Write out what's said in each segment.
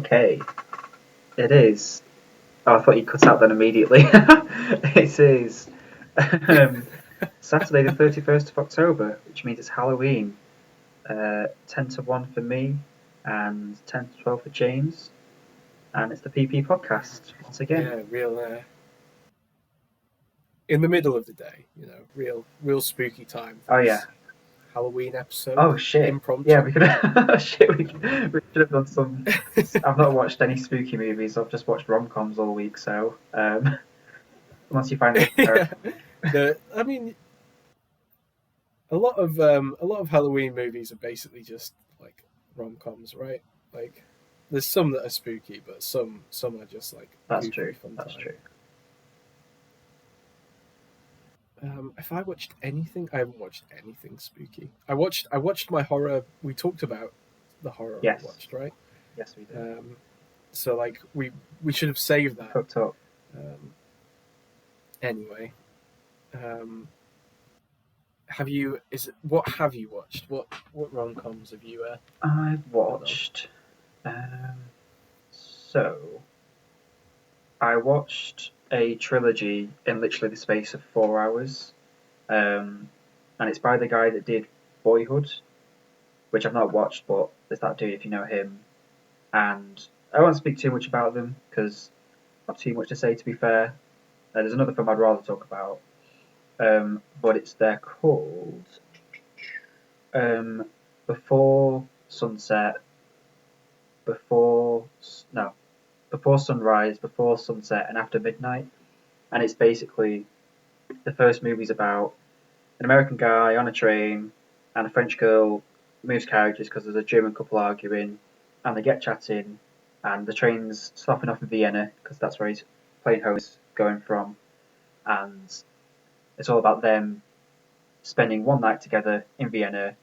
Okay, it is. Oh, I thought you cut out then immediately. It is Saturday the 31st of October, which means it's Halloween. 10 to 1 for me and 10 to 12 for James. And it's the PP podcast once again. Yeah, real in the middle of the day, real spooky time for Oh, yeah. this Halloween episode. Oh, shit. Yeah, Impromptu. we could shit, we should have done some. I've not watched any spooky movies. I've just watched rom-coms all week, so unless you find it Yeah. terrifying. I mean, a lot of Halloween movies are basically just like rom-coms, right? Like, there's some that are spooky, but some are just like That's goofy true. fun That's time. true. If I watched anything, I haven't watched anything spooky. I watched my horror. We talked about the horror Yes. I watched, right? Yes, we do. So like we should have saved that. Fucked up. Anyway, what have you watched? What rom-coms have you? I've watched. So, I watched a trilogy in literally the space of 4 hours, and it's by the guy that did Boyhood, which I've not watched, but there's that dude if you know him. And I won't speak too much about them because not too much to say. To be fair, there's another film I'd rather talk about, but they're called Before Sunset, Before Sunrise, Before Sunset, and After Midnight. And it's basically the first movie's about an American guy on a train and a French girl moves carriages because there's a German couple arguing, and they get chatting, and the train's stopping off in Vienna because that's where his plane home is going from, and it's all about them spending one night together in Vienna,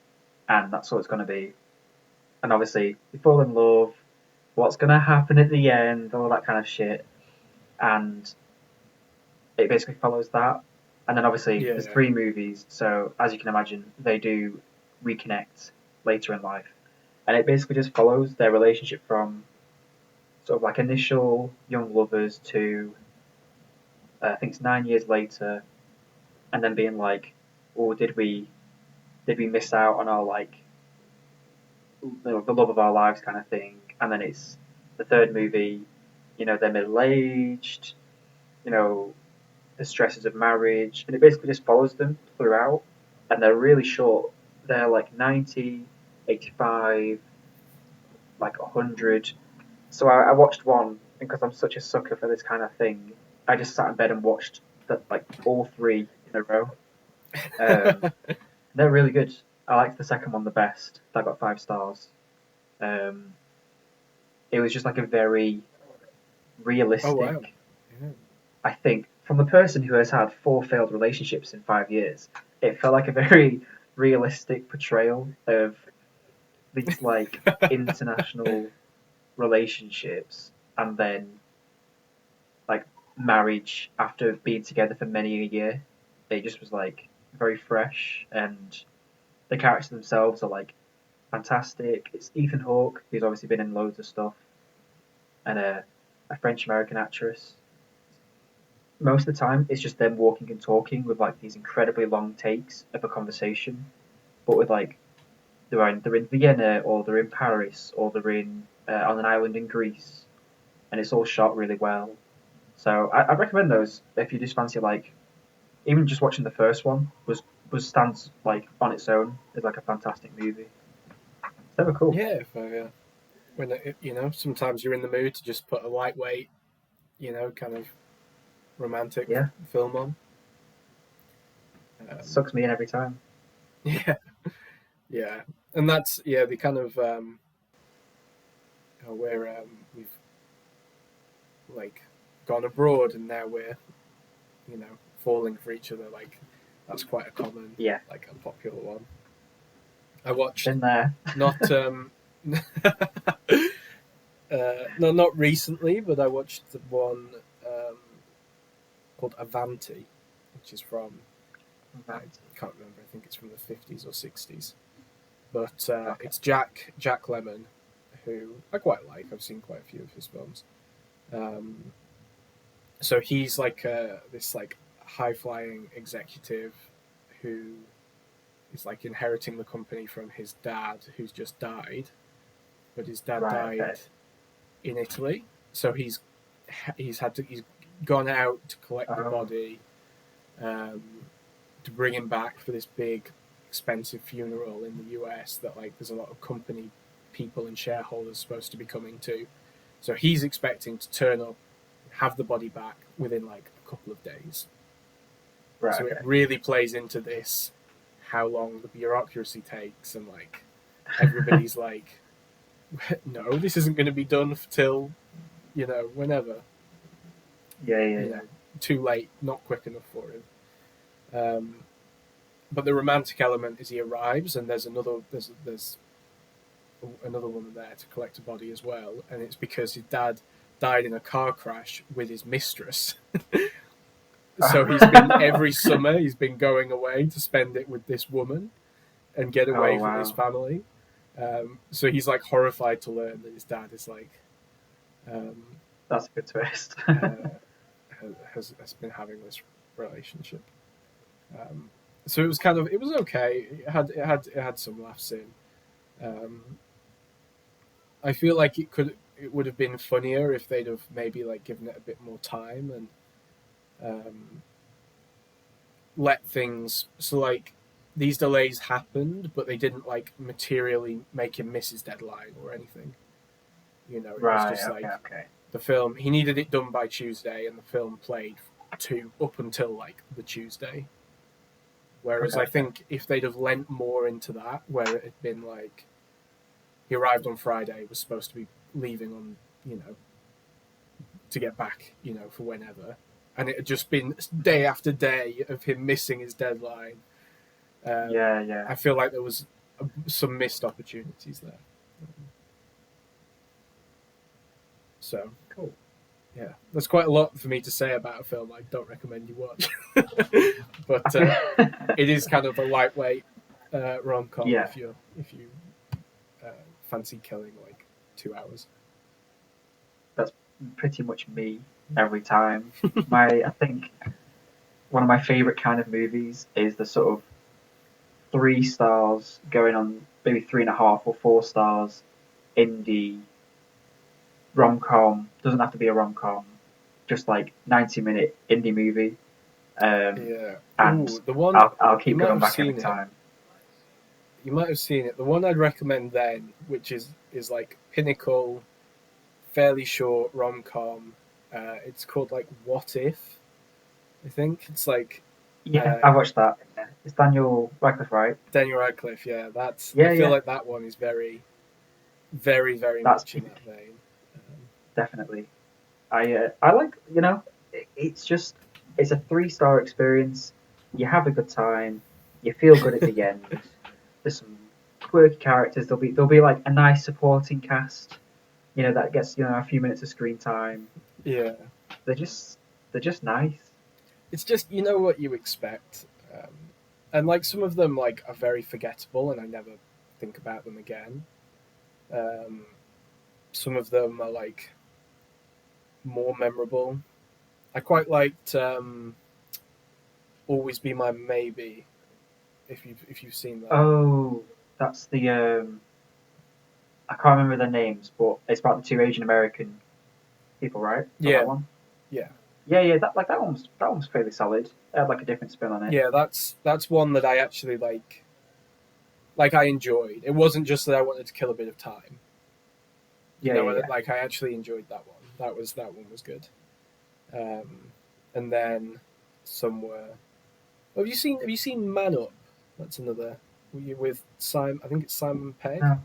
and that's what it's going to be. And obviously, they fall in love. What's going to happen at the end? All that kind of shit. And it basically follows that. And then obviously, there's 3 movies, so as you can imagine, they do reconnect later in life. And it basically just follows their relationship from sort of like initial young lovers to I think it's 9 years later, and then being like, oh, did we miss out on our like the love of our lives kind of thing? And then it's the third movie, they're middle aged, the stresses of marriage, and it basically just follows them throughout. And they're really short. They're like 90, 85, like 100. So I watched one, and because I'm such a sucker for this kind of thing, I just sat in bed and watched like all 3 in a row. They're really good. I liked the second one the best. That got 5 stars. It was just like a very realistic. Oh wow! Yeah. I think from the person who has had 4 failed relationships in 5 years, it felt like a very realistic portrayal of these like international relationships, and then like marriage after being together for many a year. It just was like very fresh, and the characters themselves are like fantastic. It's Ethan Hawke, who's obviously been in loads of stuff, and a French American actress. Most of the time, it's just them walking and talking with like these incredibly long takes of a conversation, but with like they're in Vienna, or they're in Paris, or they're in on an island in Greece, and it's all shot really well. So I recommend those if you just fancy like even just watching the first one stands like on its own as like a fantastic movie. It's never cool. Yeah, if when sometimes you're in the mood to just put a lightweight, kind of romantic film on. Sucks me in every time. Yeah, yeah, and that's the kind of where we've like gone abroad and now we're falling for each other. Like that's quite a common, like a popular one. I watched in there. Not no, not recently, but I watched the one called Avanti, which is from I can't remember. I think it's from the 50s or 60s. But it's Jack Lemmon, who I quite like. I've seen quite a few of his films. So he's like this like high flying executive who is like inheriting the company from his dad, who's just died, but his dad died in Italy. So he's gone out to collect the body, to bring him back for this big, expensive funeral in the US that like there's a lot of company people and shareholders supposed to be coming to. So he's expecting to turn up, have the body back within like a couple of days. Right, so it really plays into this, how long the bureaucracy takes, and like everybody's like, no, this isn't going to be done till, whenever. Yeah. Too late, not quick enough for him. But the romantic element is he arrives, and there's another woman there to collect a body as well, and it's because his dad died in a car crash with his mistress. So he's been every summer he's been going away to spend it with this woman and get away from his family. So he's like horrified to learn that his dad is like that's a good twist. has been having this relationship. So it was okay. It had some laughs in. I feel like it would have been funnier if they'd have maybe like given it a bit more time and let things. So like these delays happened, but they didn't like materially make him miss his deadline or anything. It was just the film. He needed it done by Tuesday, and the film played up until like the Tuesday. Whereas I think if they'd have lent more into that, where it had been like he arrived on Friday, was supposed to be leaving on, to get back, for whenever, and it had just been day after day of him missing his deadline. I feel like there was some missed opportunities there. So cool. Yeah, there's quite a lot for me to say about a film I don't recommend you watch. But it is kind of a lightweight rom-com if you fancy killing like 2 hours. That's pretty much me every time. I think one of my favourite kind of movies is the sort of 3 stars going on maybe 3.5 or 4 stars indie rom-com. Doesn't have to be a rom-com, just like 90-minute indie movie. And the one I'll keep going back every time. You might have seen it. The one I'd recommend then, which is like pinnacle, fairly short rom-com. It's called like What If? I think it's like. I watched that. It's Daniel Radcliffe, right? Daniel Radcliffe, yeah. I feel like that one is very, very, very much in that vein. Definitely. I like, it's a 3-star experience. You have a good time. You feel good at the end. There's some quirky characters. There'll be like a nice supporting cast, that gets, a few minutes of screen time. Yeah. They're just nice. It's just, what you expect. And like some of them like are very forgettable and I never think about them again. Some of them are like more memorable. I quite liked Always Be My Maybe, if you've seen that. Oh, that's the I can't remember their names, but it's about the 2 Asian American people, right? Yeah. That one? Yeah. Yeah. That one's fairly solid. It had like a different spin on it. Yeah, that's one that I actually like I enjoyed. It wasn't just that I wanted to kill a bit of time. Like I actually enjoyed that one. That one was good. And then somewhere. Have you seen Man Up? That's another. With Simon. I think it's Simon Pegg. No.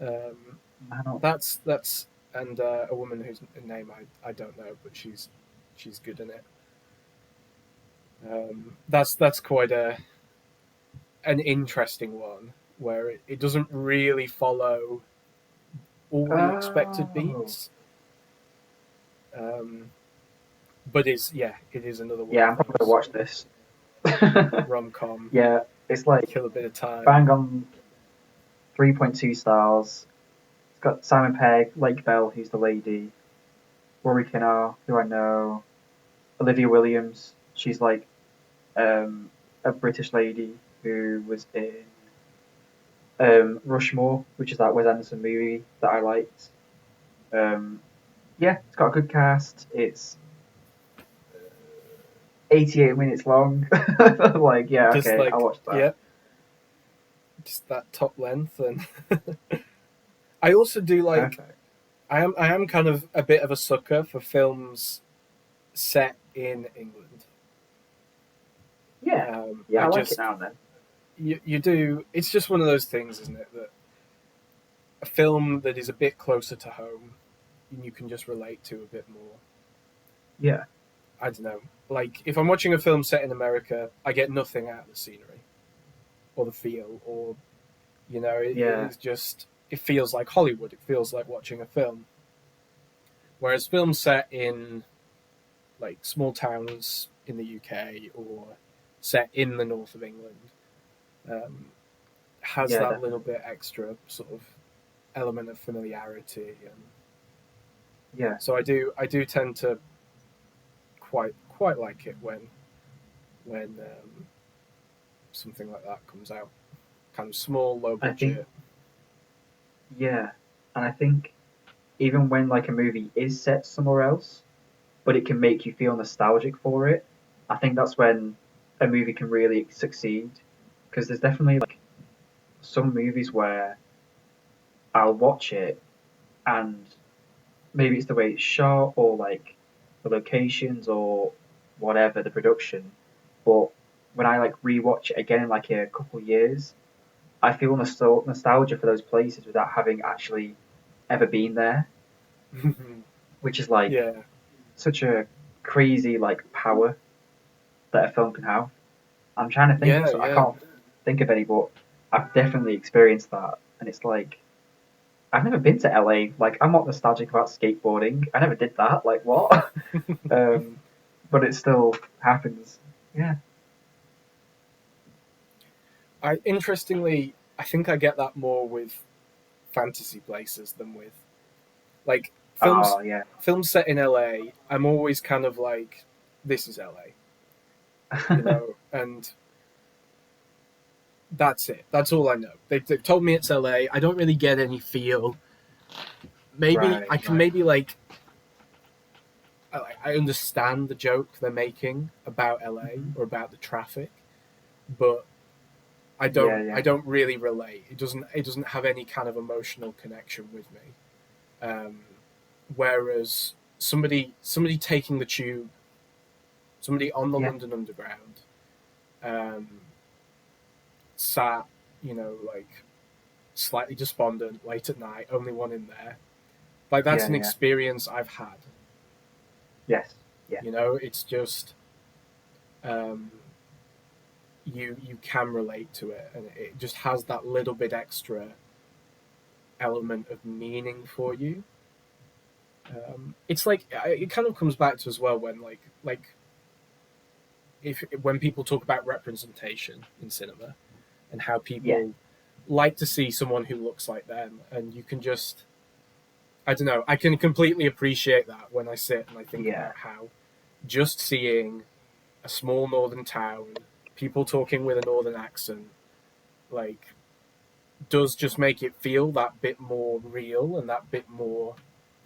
Man Up. That's and a woman whose name I don't know, but she's good in it. That's quite an interesting one where it doesn't really follow all the expected beats. But it is another one. Yeah, I'm probably gonna watch this. Rom-com. Yeah, it's like kill a bit of time. Bang on 3.2 stars. It's got Simon Pegg, Lake Bell, who's the lady, Rory Kinnear, who I know, Olivia Williams. She's like a British lady who was in Rushmore, which is that Wes Anderson movie that I liked. Um, yeah, it's got a good cast. It's 88 minutes long. Like, yeah, Just okay, I'll like, watch that. yeah, just that top length. And I also do like, Perfect. I am kind of a bit of a sucker for films set in England. Yeah, yeah, I I like it just, now and then. you do, it's just one of those things, isn't it? That a film that is a bit closer to home, you can just relate to a bit more. Yeah, I don't know. Like, if I'm watching a film set in America, I get nothing out of the scenery or the feel, or, yeah, it's just, it feels like Hollywood. It feels like watching a film. Whereas films set in, like, small towns in the UK or set in the north of England um, has yeah, that little definitely. bit extra sort of element of familiarity. And Yeah, so I do tend to quite like it when something like that comes out, kind of small, low I think, budget. yeah, and I think even when like a movie is set somewhere else, but it can make you feel nostalgic for it, I think that's when a movie can really succeed. Because there's definitely like some movies where I'll watch it and maybe it's the way it's shot or like the locations or whatever the production, but when I like rewatch it again in like a couple of years, I feel nostalgia for those places without having actually ever been there, which is like Yeah, such a crazy like power that a film can have. I'm trying to think, yeah, so I yeah. can't think of any, but I've definitely experienced that, and it's like I've never been to LA. Like I'm not nostalgic about skateboarding. I never did that. Like what? um, but it still happens. Yeah. I think I get that more with fantasy places than with like films Oh yeah. films set in LA. I'm always kind of like, this is LA, and that's it. That's all I know. They've told me it's LA. I don't really get any feel. Maybe Right. I can Right. maybe like I understand the joke they're making about LA Hmm. or about the traffic, but Yeah. I Yeah. don't really relate. It doesn't have any kind of emotional connection with me. Um, Whereas somebody taking the tube, somebody on the Yeah. London Underground, um, sat, like slightly despondent, late at night, only one in there. Like, that's Yeah. an Yeah. experience I've had. Yes. Yeah. It's just um, you can relate to it, and it just has that little bit extra element of meaning for you. It's like it kind of comes back to as well when like if when people talk about representation in cinema and how Yeah. people like to see someone who looks like them, and you can just, I don't know, I can completely appreciate that when I sit and I think Yeah. about how just seeing a small northern town, people talking with a northern accent, like, does just make it feel that bit more real and that bit more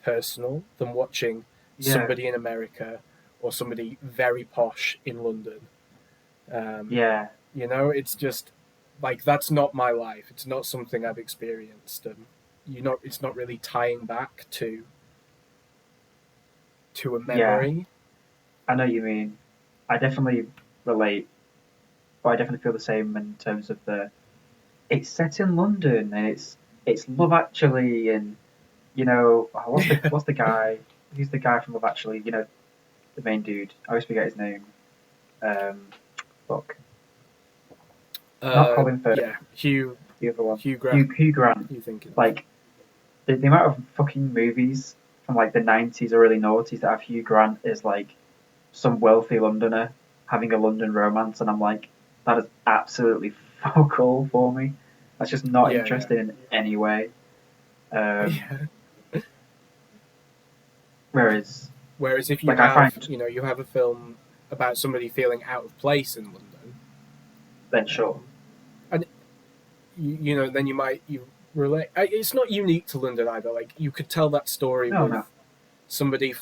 personal than watching Yeah. somebody in America or somebody very posh in London. Um, Yeah. it's just like, that's not my life. It's not something I've experienced, and it's not really tying back to a Yeah. memory. I know what you mean. I definitely relate, but I definitely feel the same in terms of the. It's set in London and it's Love Actually and Yeah. what's the guy? Who's the guy from Love Actually? The main dude. I always forget his name. Um, fuck. Not Colin Firth. Yeah. Hugh The other one. Hugh Grant. Hugh Grant. You thinking of? Like the amount of fucking movies from like the 90s or early noughties that have Hugh Grant as like some wealthy Londoner having a London romance, and I'm like, that is absolutely fuck all for me. That's just not Yeah, yeah. interesting in any way. Whereas if you like have, I find, you have a film about somebody feeling out of place in London, then sure, and then you relate. It's not unique to London either. Like you could tell that story with somebody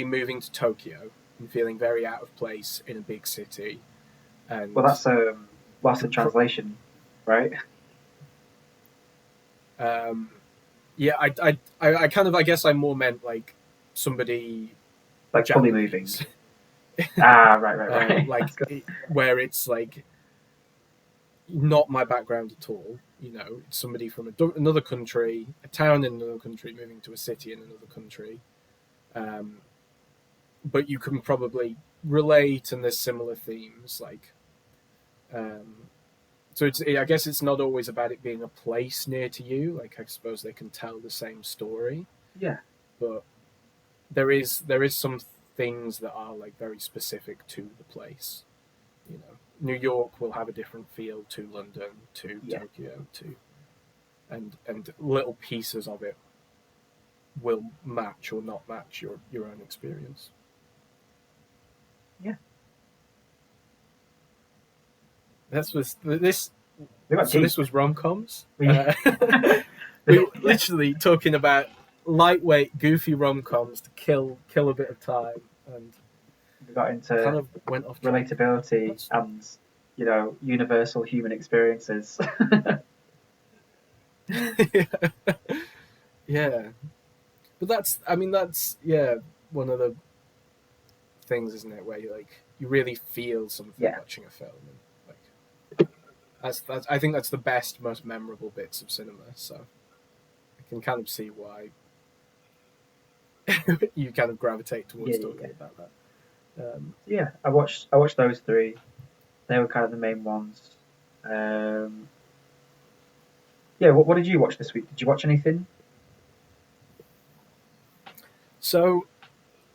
moving to Tokyo and feeling very out of place in a big city. And well, that's lost in translation, right? Yeah, I kind of, I guess I more meant like somebody Like Japanese. Fully moving. Right. Like where it's like not my background at all. It's somebody from another country, a town in another country, moving to a city in another country. But you can probably relate, and there's similar themes. Like, so I guess it's not always about it being a place near to you. Like, I suppose they can tell the same story. Yeah. But there is some things that are like very specific to the place. New York will have a different feel to London, to Tokyo, and little pieces of it will match or not match your own experience. Yeah. This was rom-coms. Yeah. We were literally talking about lightweight, goofy rom-coms to kill a bit of time, and we got into kind of went off relatability and universal human experiences. Yeah, but that's one of the things, isn't it, where you really feel something watching a film, and that's I think that's the best, most memorable bits of cinema. So I can kind of see why you kind of gravitate towards talking about that. I watched those three. They were kind of the main ones. What did you watch this week? Did you watch anything? So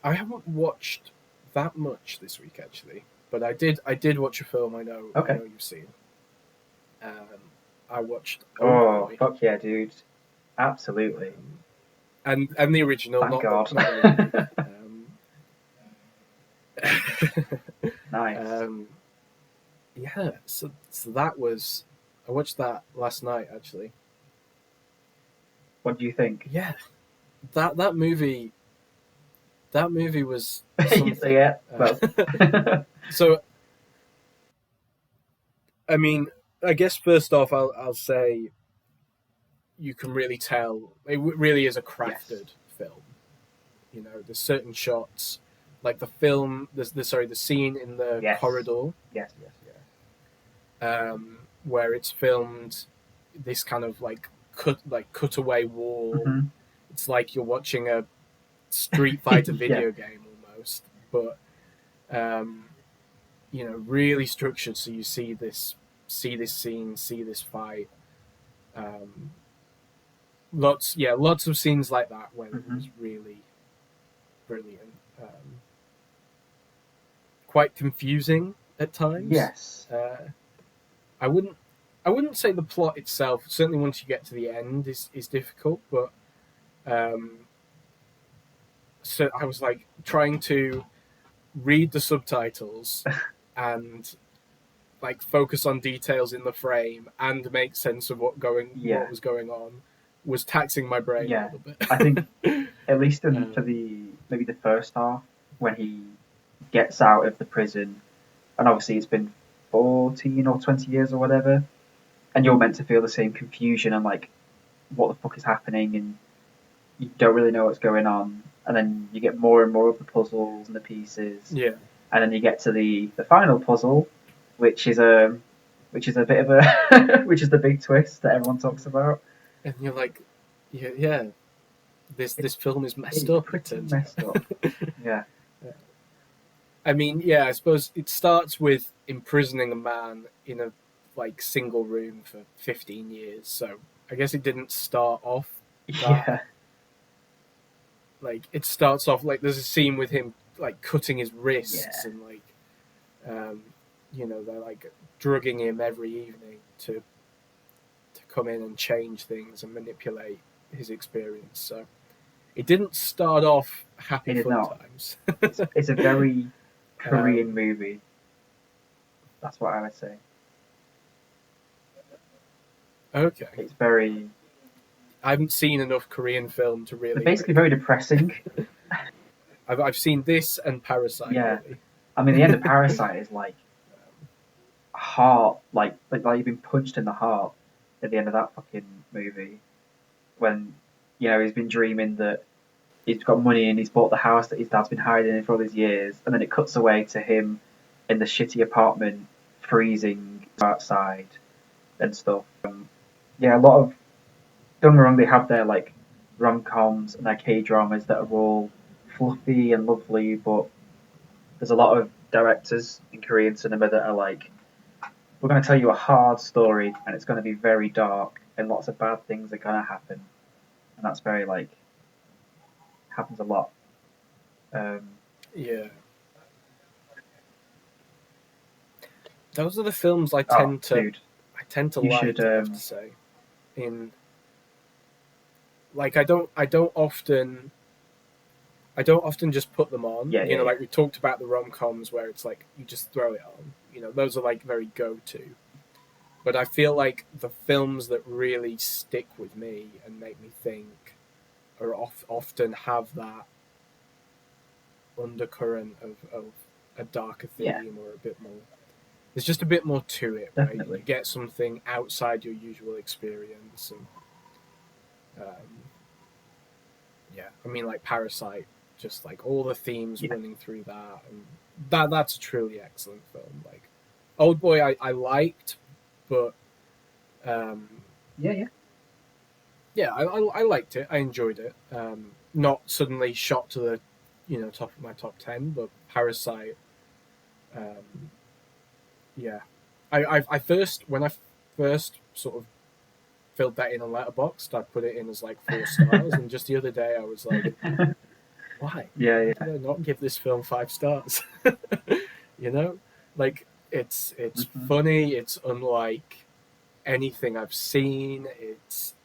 I haven't watched that much this week, actually, but I did watch a film I know you've seen. I watched Boy. Fuck yeah, dude. Absolutely. And the original. Thank God. Nice. Yeah, so that was... I watched that last night, actually. What do you think? Yeah. That movie was something. Yeah, well. So, I mean, I guess first off, I'll say you can really tell it really is a crafted film. There's certain shots, like the scene in the corridor. Yes. Where it's filmed, this kind of cutaway wall. Mm-hmm. It's like you're watching a Street Fighter video game almost, but really structured, so you see this scene, see this fight. Lots of scenes like that when it was really brilliant. Quite confusing at times. Yes. I wouldn't say the plot itself, certainly once you get to the end, is difficult, but so I was like trying to read the subtitles and like focus on details in the frame and make sense of what was going on was taxing my brain a little bit. I think at least for maybe the first half, when he gets out of the prison, and obviously it's been 14 or 20 years or whatever, and you're meant to feel the same confusion and like what the fuck is happening, and you don't really know what's going on, and then you get more and more of the puzzles and the pieces, and then you get to the final puzzle, which is a bit of a which is the big twist that everyone talks about, and you're like, this film is messed up. Pretty messed up. Yeah. I mean, I suppose it starts with imprisoning a man in a single room for 15 years. So I guess it didn't start off that. Like it starts off there's a scene with him cutting his wrists and they're drugging him every evening to come in and change things and manipulate his experience. So it didn't start off happy fun times. It's a very Korean movie. That's what I would say. Okay. It's very... I haven't seen enough Korean film to really... They're basically very depressing. I've seen this and Parasite. Yeah. Really. I mean, the end of Parasite is like heart, like you've been punched in the heart at the end of that fucking movie. When, you know, he's been dreaming that he's got money and he's bought the house that his dad's been hiding in for all these years, and then it cuts away to him in the shitty apartment, freezing outside and stuff. Yeah, a lot of... Don't get me wrong, they have their like rom-coms and their K-dramas that are all fluffy and lovely, but there's a lot of directors in Korean cinema that are like, we're going to tell you a hard story and it's going to be very dark and lots of bad things are going to happen, and that's very like... happens a lot. Yeah. Those are the films I tend to like. I have to say, in like I don't often just put them on. You know, like we talked about the rom-coms where it's like you just throw it on. You know, those are like very go-to. But I feel like the films that really stick with me and make me think are often have that undercurrent of a darker theme or a bit more. There's just a bit more to it, right? You get something outside your usual experience, and I mean, like Parasite, just like all the themes running through that, and that's a truly excellent film. Like Old Boy, I liked, but I liked it. I enjoyed it. Not suddenly shot to the top of my top 10, but Parasite. When I first sort of filled that in on Letterboxd, I put it in as like 4 stars, and just the other day I was like, why? Why did I not give this film 5 stars? You know, like it's funny. It's unlike anything I've seen. It's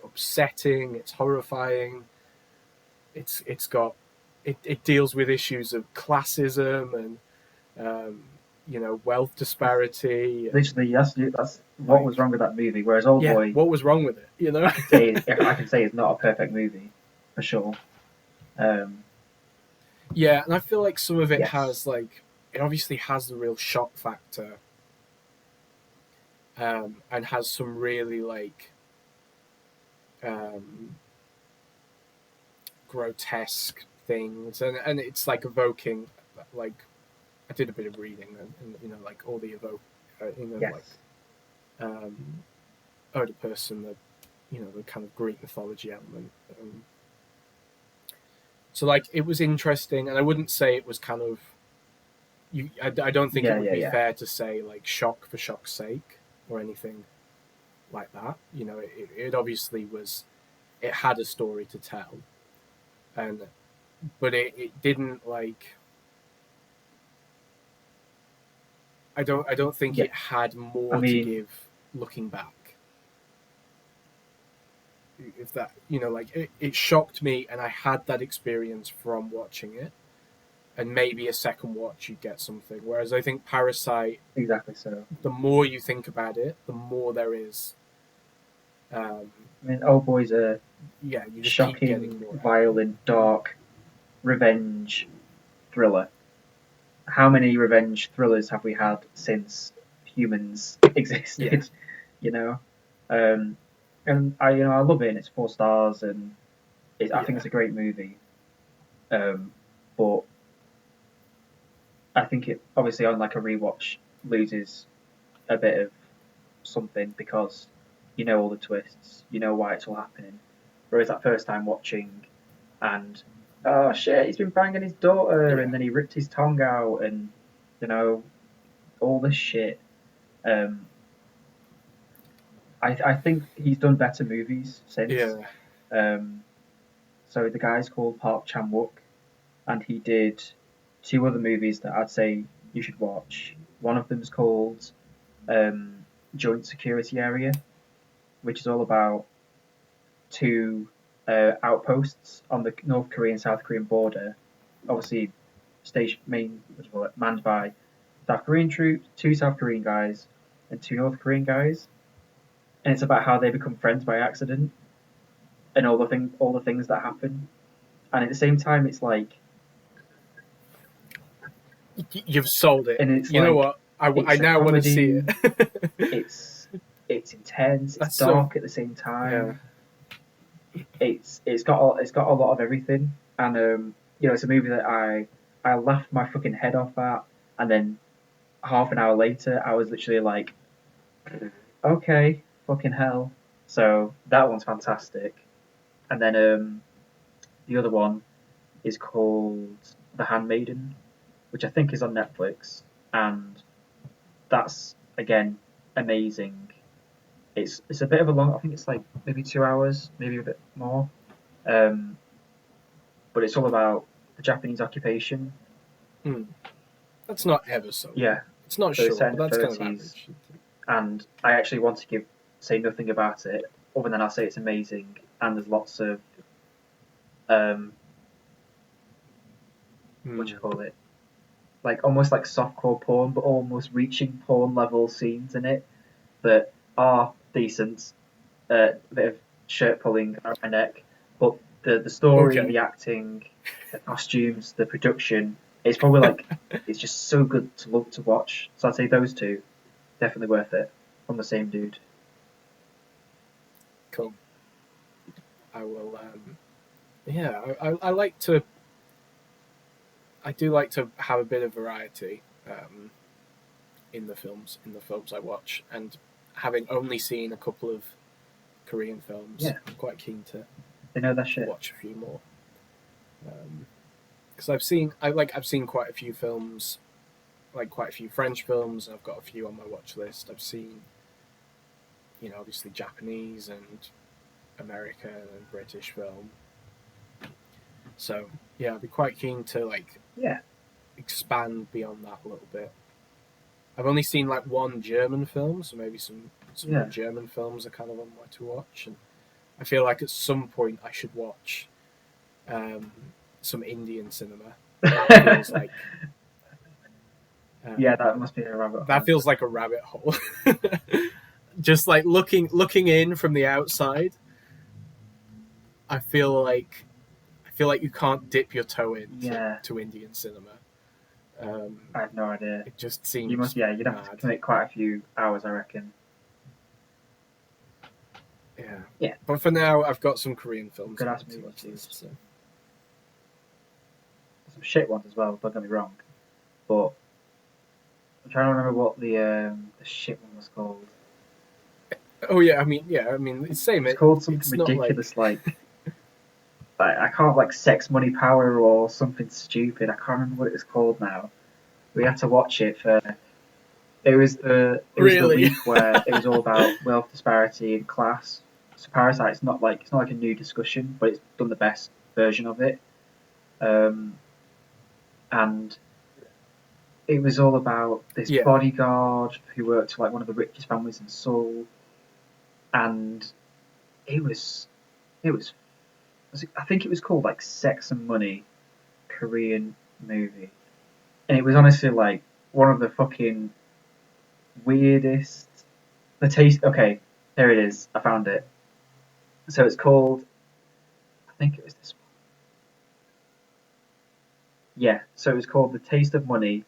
upsetting. It's horrifying. It deals with issues of classism and wealth disparity. Literally, that's what was wrong with that movie. Whereas Old Boy, what was wrong with it? You know, I can say it's not a perfect movie for sure. Yeah, and I feel like some of it has like it obviously has the real shock factor, and has some really like grotesque things, and it's like evoking like I did a bit of reading and like all the like Oedipus, the the kind of Greek mythology element. So like it was interesting, and I wouldn't say it was kind of I don't think it would be fair to say like shock for shock's sake or anything like that. You know, it obviously was, it had a story to tell, but it didn't like. I don't think it had more to give looking back. If that, like it shocked me, and I had that experience from watching it, and maybe a second watch you get something. Whereas I think Parasite, exactly so. The more you think about it, the more there is. I mean, Old Boy's a shocking, violent, dark revenge thriller. How many revenge thrillers have we had since humans existed? And I love it. And it's 4 stars, and I think it's a great movie. But I think it obviously on like a rewatch loses a bit of something because you know all the twists, you know why it's all happening. Whereas that first time watching, and oh shit, he's been banging his daughter, and then he ripped his tongue out, and all this shit. I think he's done better movies since. So the guy's called Park Chan-wook, and he did 2 other movies that I'd say you should watch. One of them's called Joint Security Area, which is all about two outposts on the North Korean South Korean border, obviously manned by South Korean troops, two South Korean guys, and two North Korean guys, and it's about how they become friends by accident and all the things that happen. And at the same time, it's like you've sold it. And it's you know what? I now want to see it. it's intense. It's dark at the same time. Yeah. It's got a lot of everything, and it's a movie that I laughed my fucking head off at, and then half an hour later I was literally like, okay, fucking hell. So that one's fantastic, and then the other one is called The Handmaiden, which I think is on Netflix, and that's again amazing. It's a bit of a long. I think it's like maybe 2 hours, maybe a bit more. But it's all about the Japanese occupation. That's not ever so. Yeah, it's not so short. But that's kind of average. And I actually want to say nothing about it, other than I'll say it's amazing. And there's lots of what do you call it? Like almost like softcore porn, but almost reaching porn level scenes in it that are decent. A bit of shirt pulling around my neck, but the story, the acting, the costumes, the production, it's probably like it's just so good to look to watch. So I'd say those two, definitely worth it, from the same dude. Cool. I will. Yeah, I like to. I do like to have a bit of variety in the films I watch, and having only seen a couple of Korean films, I'm quite keen to. They know that shit. Watch a few more. Because I've seen quite a few films, like quite a few French films, and I've got a few on my watch list. I've seen, obviously Japanese and American and British film. So yeah, I'd be quite keen to expand beyond that a little bit. I've only seen like one German film, so maybe some German films are kind of on my to watch, and I feel like at some point I should watch some Indian cinema. That feels like that must be a rabbit hole. That feels like a rabbit hole. Just like looking in from the outside, I feel like you can't dip your toe to Indian cinema. I have no idea. It just seems you'd have to commit quite a few hours, I reckon. Yeah. But for now, I've got some Korean films. Good ass movies. So. Some shit ones as well. Don't get me wrong, but I'm trying to remember what the shit one was called. Oh yeah, I mean it's same. It's called something ridiculous like I can't Sex, Money, Power or something stupid. I can't remember what it was called now. We had to watch it for. It was the week where it was all about wealth disparity and class. So Parasite, it's not like a new discussion, but it's done the best version of it. And it was all about this bodyguard who worked for one of the richest families in Seoul, and it was I think it was called Sex and Money, Korean movie, and it was honestly one of the fucking weirdest. The taste. Okay, there it is. I found it. So it's called. I think it was this one. Yeah. So it was called The Taste of Money,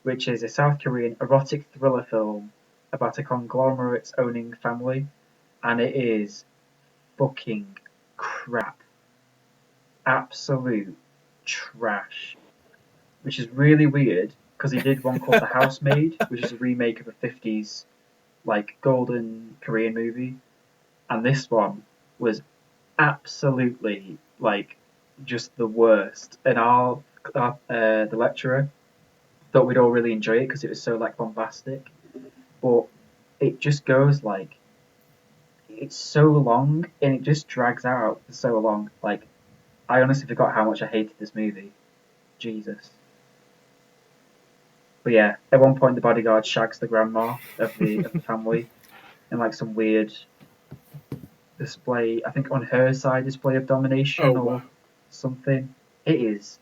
which is a South Korean erotic thriller film about a conglomerate's owning family, and it is fucking crap. Absolute trash. Which is really weird because he did one called The Housemaid, which is a remake of a 50s golden Korean movie, and this one was absolutely just the worst. And the lecturer thought we'd all really enjoy it because it was so bombastic, but it just goes it's so long and it just drags out for so long. I honestly forgot how much I hated this movie. Jesus. But yeah, at one point the bodyguard shags the grandma of the family in some weird display, I think on her side, display of domination or something. It's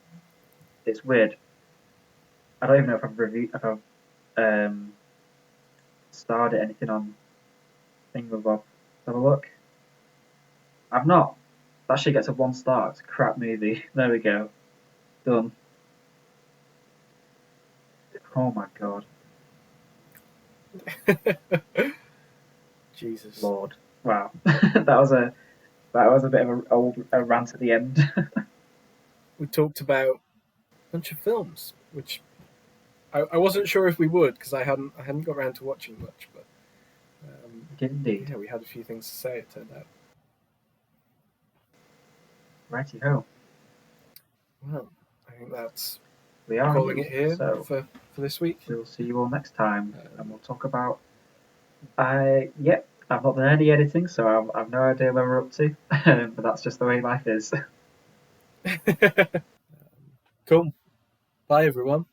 weird. I don't even know if I've starred anything on Thingamabob. Let's have a look. I've not. That shit gets a 1 star. It's a crap movie. There we go. Done. Oh my god. Jesus. Lord. Wow. that was a bit of a rant at the end. We talked about a bunch of films, which I wasn't sure if we would because I hadn't got around to watching much, but Indeed. Yeah, we had a few things to say. It turned out. Righty ho. Well, I think that's we are calling it here so for this week. We'll see you all next time, and we'll talk about. I've not done any editing, so I've no idea where we're up to, but that's just the way life is. Cool. Bye, everyone.